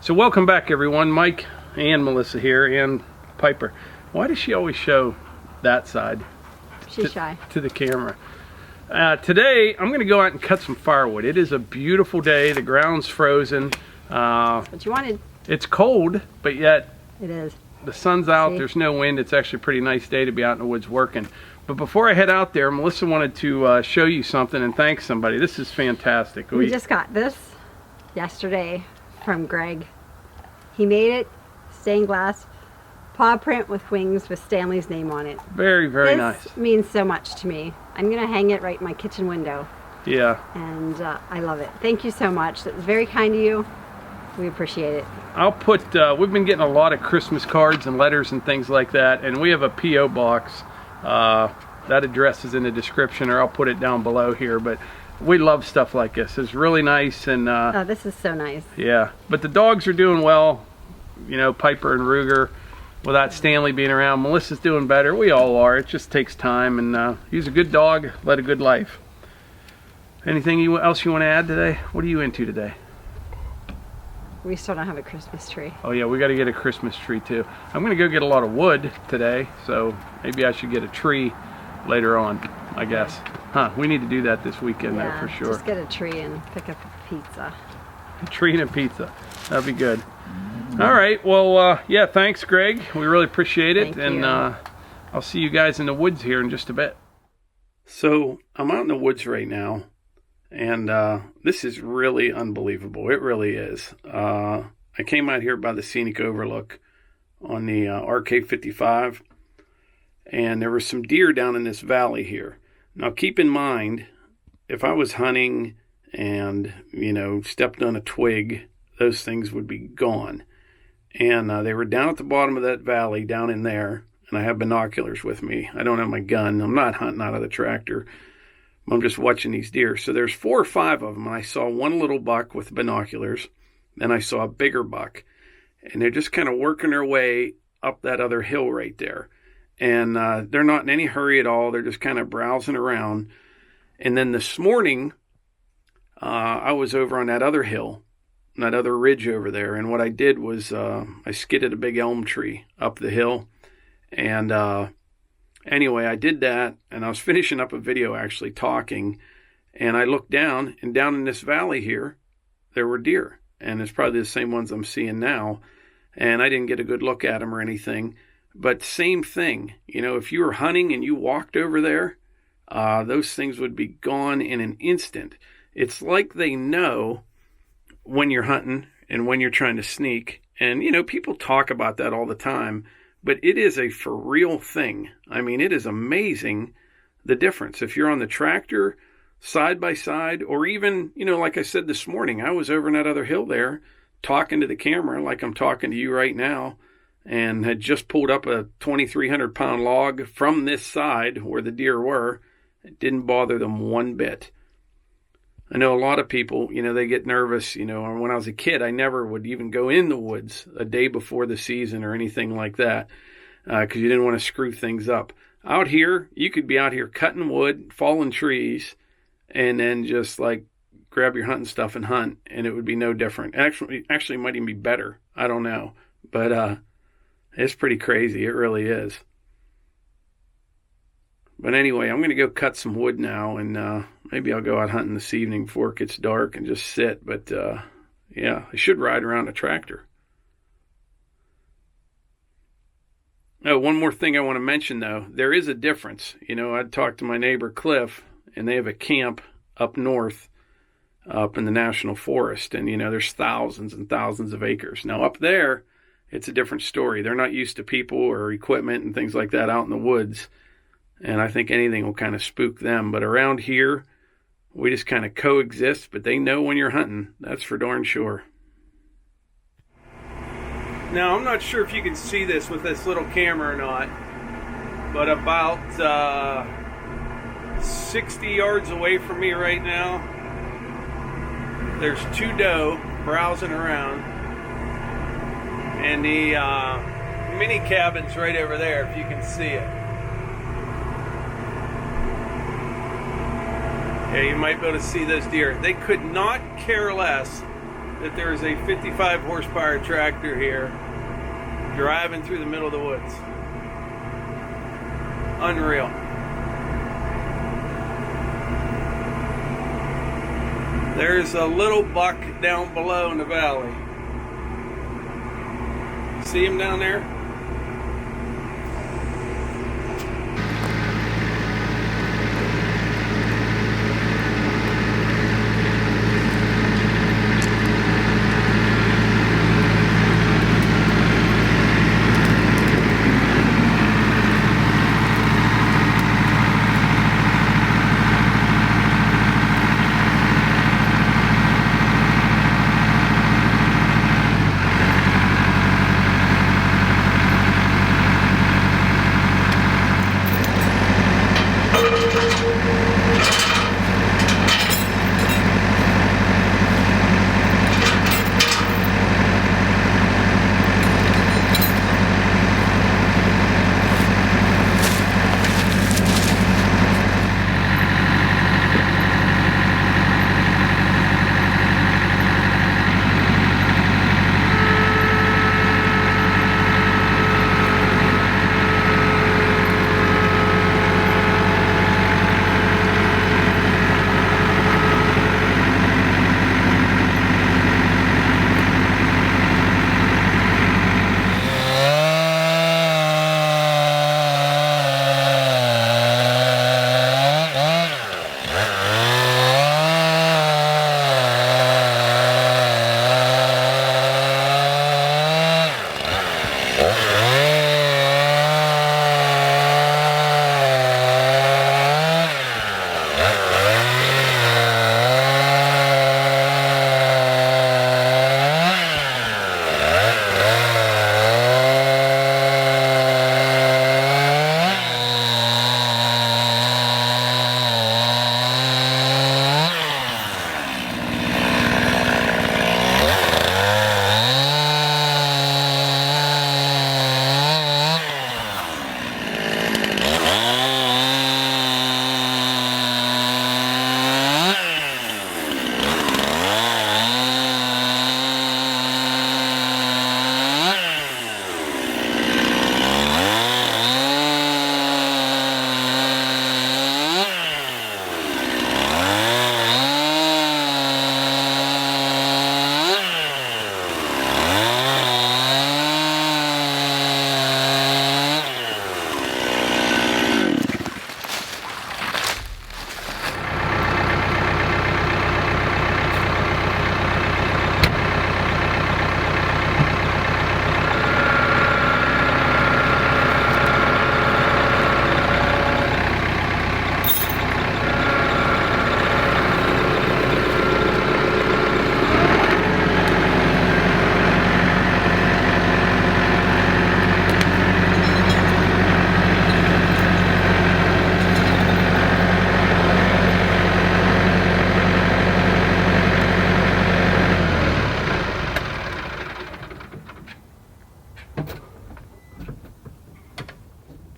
So welcome back everyone. Mike and Melissa here, and Piper. Why does she always show that side? She's shy. To the camera. Today I'm going to go out and cut some firewood. It is a beautiful day. The ground's frozen. What you wanted. It's cold, but yet it is. The sun's out. See? There's no wind. It's actually a pretty nice day to be out in the woods working. But before I head out there, Melissa wanted to show you something and thank somebody. This is fantastic. We just got this yesterday from Greg. He made it, stained glass, paw print with wings with Stanley's name on it. Very, very nice. This means so much to me. I'm going to hang it right in my kitchen window. Yeah. And I love it. Thank you so much. That was very kind of you. We appreciate it. I'll put, we've been getting a lot of Christmas cards and letters and things like that, and we have a P.O. box. That address is in the description, or I'll put it down below here, but we love stuff like this. It's really nice. And oh, this is so nice. Yeah, but the dogs are doing well, you know, Piper and Ruger, without Stanley being around. Melissa's doing better. We all are. It just takes time, and he's a good dog, led a good life. Anything else you want to add today? What are you into today? We still don't have a Christmas tree. Oh yeah, we got to get a Christmas tree too. I'm going to go get a lot of wood today, so maybe I should get a tree later on, I guess. Huh, we need to do that this weekend though, for sure. Just get a tree and pick up a pizza. A tree and a pizza. That'd be good. All right, well, yeah, thanks, Greg. We really appreciate it. Thank you. I'll see you guys in the woods here in just a bit. So, I'm out in the woods right now, and this is really unbelievable. It really is. I came out here by the scenic overlook on the RK55, and there were some deer down in this valley here. Now, keep in mind, if I was hunting and, you know, stepped on a twig, those things would be gone. And they were down at the bottom of that valley, down in there, and I have binoculars with me. I don't have my gun. I'm not hunting out of the tractor. I'm just watching these deer. So there's 4 or 5 of them, and I saw one little buck with binoculars. Then I saw a bigger buck, and they're just kind of working their way up that other hill right there. And they're not in any hurry at all. They're just kind of browsing around. And then this morning, I was over on that other hill, that other ridge over there. And what I did was I skidded a big elm tree up the hill. And anyway, I did that. And I was finishing up a video actually talking. And I looked down, and down in this valley here, there were deer. And it's probably the same ones I'm seeing now. And I didn't get a good look at them or anything. But same thing, you know, if you were hunting and you walked over there, those things would be gone in an instant. It's like they know when you're hunting and when you're trying to sneak. And, you know, people talk about that all the time, but it is a for real thing. I mean, it is amazing the difference. If you're on the tractor, side by side, or even, you know, like I said this morning, I was over in that other hill there talking to the camera like I'm talking to you right now, and had just pulled up a 2,300 pound log from this side where the deer were. It didn't bother them one bit. I know a lot of people, you know, they get nervous, you know, when I was a kid, I never would even go in the woods a day before the season or anything like that, because you didn't want to screw things up. Out here, you could be out here cutting wood, falling trees, and then just like grab your hunting stuff and hunt, and it would be no different. Actually, it might even be better. I don't know. But, it's pretty crazy. It really is. But anyway, I'm going to go cut some wood now, and maybe I'll go out hunting this evening before it gets dark and just sit. But, yeah, I should ride around a tractor. Oh, one more thing I want to mention, though. There is a difference. You know, I talked to my neighbor, Cliff, and they have a camp up north, up in the National Forest. And, you know, there's thousands and thousands of acres. Now, up there, it's a different story. They're not used to people or equipment and things like that out in the woods. And I think anything will kind of spook them. But around here, we just kind of coexist. But they know when you're hunting. That's for darn sure. Now, I'm not sure if you can see this with this little camera or not. But about 60 yards away from me right now, there's 2 doe browsing around. And the mini cabin's right over there, if you can see it. Yeah, you might be able to see those deer. They could not care less that there is a 55 horsepower tractor here driving through the middle of the woods. Unreal. There's a little buck down below in the valley. See him down there?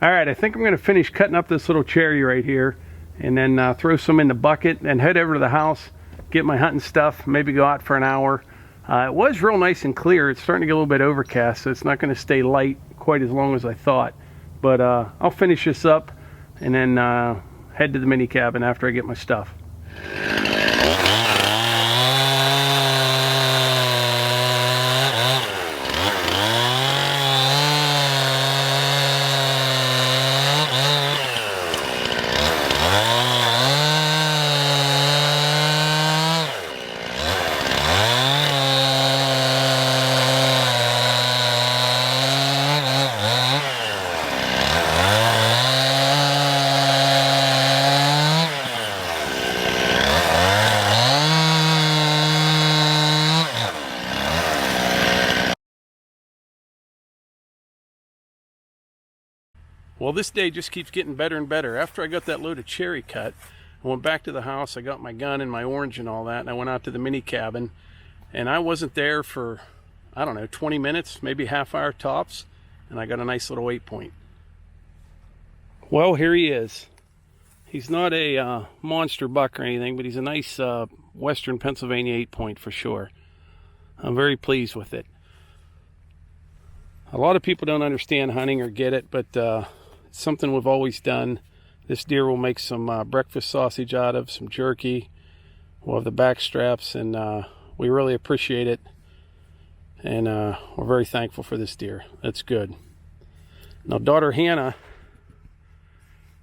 All right, I think I'm going to finish cutting up this little cherry right here and then throw some in the bucket and head over to the house, get my hunting stuff, maybe go out for an hour. It was real nice and clear. It's starting to get a little bit overcast, so it's not going to stay light quite as long as I thought. But I'll finish this up and then head to the mini cabin after I get my stuff. Well, this day just keeps getting better and better. After I got that load of cherry cut, I went back to the house. I got my gun and my orange and all that, and I went out to the mini cabin. And I wasn't there for, I don't know, 20 minutes, maybe half hour tops, and I got a nice little 8-point. Well, here he is. He's not a monster buck or anything, but he's a nice Western Pennsylvania 8-point for sure. I'm very pleased with it. A lot of people don't understand hunting or get it, but it's something we've always done. This deer will make some breakfast sausage out of, some jerky. We'll have the back straps, and we really appreciate it. And we're very thankful for this deer. That's good. Now, daughter Hannah,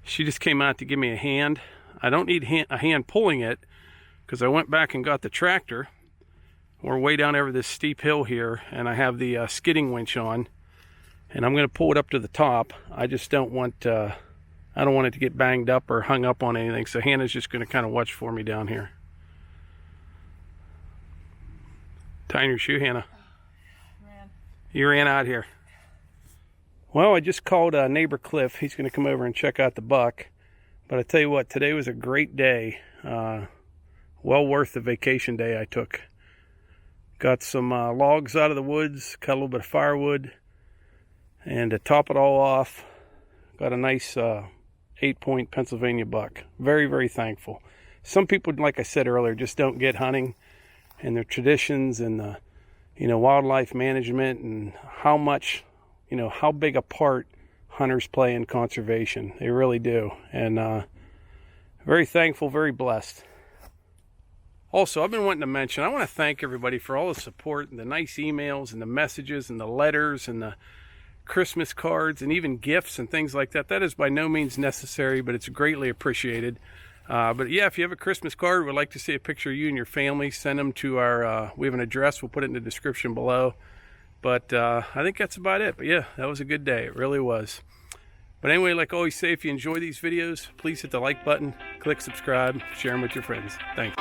she just came out to give me a hand. I don't need a hand pulling it because I went back and got the tractor. We're way down over this steep hill here, and I have the skidding winch on, and I'm going to pull it up to the top. I just don't want I don't want it to get banged up or hung up on anything, so Hannah's just going to kind of watch for me down here. Tying your shoe, Hannah. You ran out here. Well, I just called neighbor Cliff. He's going to come over and check out the buck. But I tell you what, today was a great day. Well worth the vacation day I took. Got some logs out of the woods, cut a little bit of firewood, and to top it all off, got a nice 8-point Pennsylvania buck. Very, very thankful. Some people, like I said earlier, just don't get hunting and their traditions and the, wildlife management and how much, how big a part hunters play in conservation. They really do. And very thankful, very blessed. Also, I've been wanting to mention, I want to thank everybody for all the support and the nice emails and the messages and the letters and the Christmas cards and even gifts and things like that. That is by no means necessary, but it's greatly appreciated. But yeah, if you have a Christmas card, we'd like to see a picture of you and your family, send them to our, we have an address, we'll put it in the description below. But I think that's about it. But yeah, that was a good day. It really was. But anyway, like I always say, if you enjoy these videos, please hit the like button, click subscribe, share them with your friends. Thanks.